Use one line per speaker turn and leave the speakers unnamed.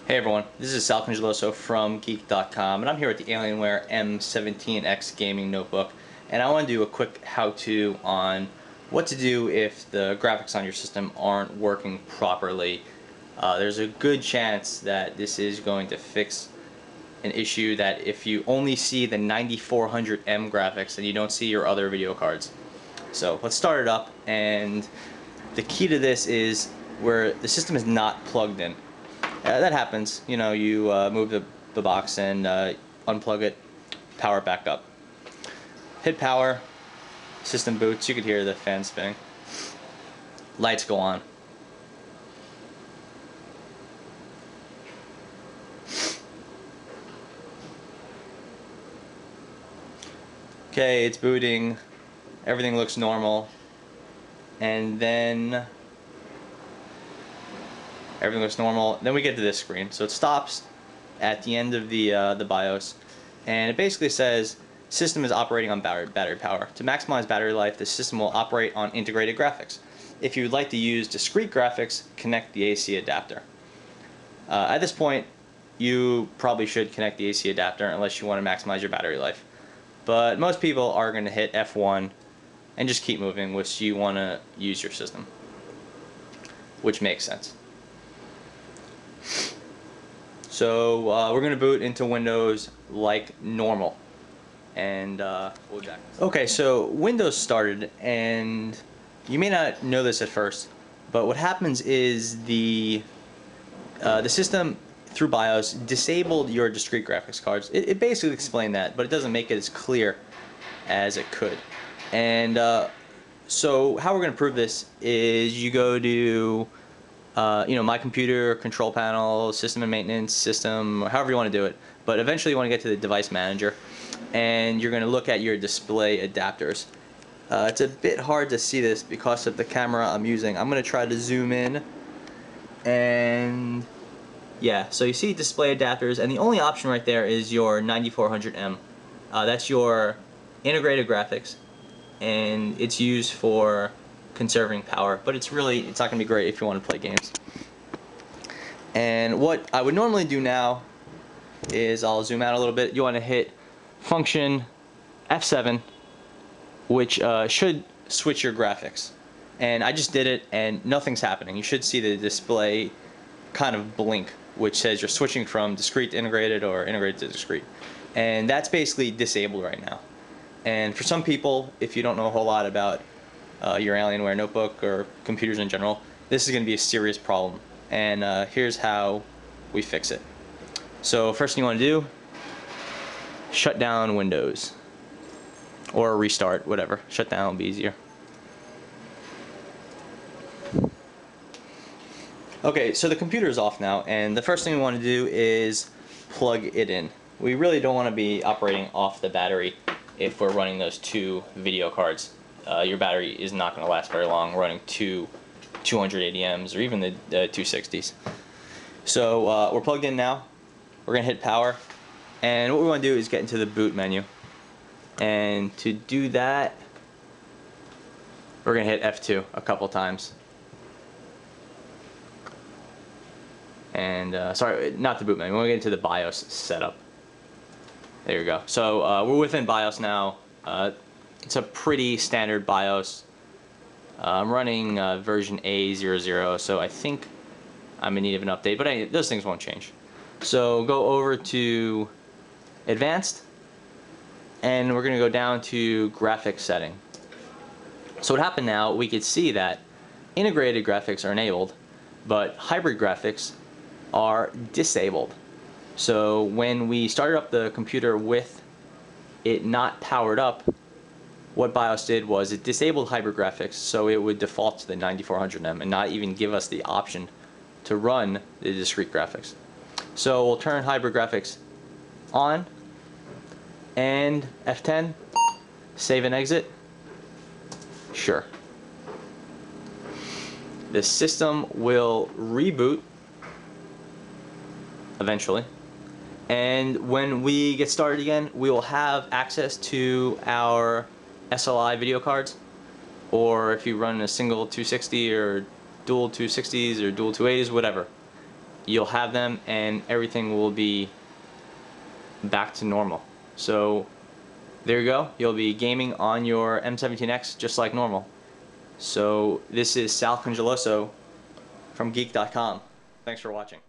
Hey everyone, this is Sal Congeloso from Geek.com, and I'm here with the Alienware M17x gaming notebook, and I want to do a quick how-to on what to do if the graphics on your system aren't working properly. There's a good chance that this is going to fix an issue that if you only see the 9400M graphics and you don't see your other video cards. So let's start it up, and the key to this is where the system is not plugged in. That happens, you know, you move the box and unplug it, power it back up. Hit power, system boots, you could hear the fan spinning. Lights go on. Okay, it's booting, everything looks normal, and then everything looks normal. Then we get to this screen. So it stops at the end of the BIOS, and it basically says system is operating on battery power. To maximize battery life, the system will operate on integrated graphics. If you would like to use discrete graphics, connect the AC adapter. At this point, you probably should connect the AC adapter unless you want to maximize your battery life. But most people are going to hit F1 and just keep moving, which you want to use your system, which makes sense. So we're going to boot into Windows like normal, and we'll be back. Okay, so Windows started, and you may not know this at first, but what happens is the system through BIOS disabled your discrete graphics cards. It basically explained that, but it doesn't make it as clear as it could. And so how we're going to prove this is you go to my computer, control panel, system and maintenance, system, however you want to do it. But eventually you want to get to the device manager, and you're going to look at your display adapters. It's a bit hard to see this because of the camera I'm using. I'm going to try to zoom in, and yeah, so you see display adapters, and the only option right there is your 9400M. That's your integrated graphics, and it's used for conserving power, but it's not going to be great if you want to play games. And what I would normally do now is I'll zoom out a little bit. You want to hit function F7, which should switch your graphics. And I just did it, and nothing's happening. You should see the display kind of blink, which says you're switching from discrete to integrated or integrated to discrete. And that's basically disabled right now. And for some people, if you don't know a whole lot about your Alienware notebook or computers in general, this is going to be a serious problem. And here's how we fix it. So first thing you want to do, shut down Windows. Or restart, whatever. Shut down will be easier. Okay, so the computer is off now, and the first thing we want to do is plug it in. We really don't want to be operating off the battery if we're running those two video cards. Your battery is not going to last very long running two 280Ms or even the 260s. So we're plugged in now. We're going to hit power, and what we want to do is get into the boot menu. And to do that, we're going to hit F2 a couple times. And sorry, not the boot menu. We're going to get into the BIOS setup. There you go. So we're within BIOS now. It's a pretty standard BIOS. I'm running version A00, so I think I'm in need of an update, but anyway, those things won't change. So go over to Advanced, and we're going to go down to Graphics Setting. So what happened now, we could see that integrated graphics are enabled, but hybrid graphics are disabled. So when we started up the computer with it not powered up, what BIOS did was it disabled hybrid graphics, so it would default to the 9400M and not even give us the option to run the discrete graphics. So we'll turn hybrid graphics on, and F10, save and exit. Sure. The system will reboot eventually, and when we get started again, we will have access to our SLI video cards, or if you run a single 260 or dual 260s or dual 280s, whatever, you'll have them and everything will be back to normal. So there you go. You'll be gaming on your M17X just like normal. So this is Sal Congeloso from Geek.com. Thanks for watching.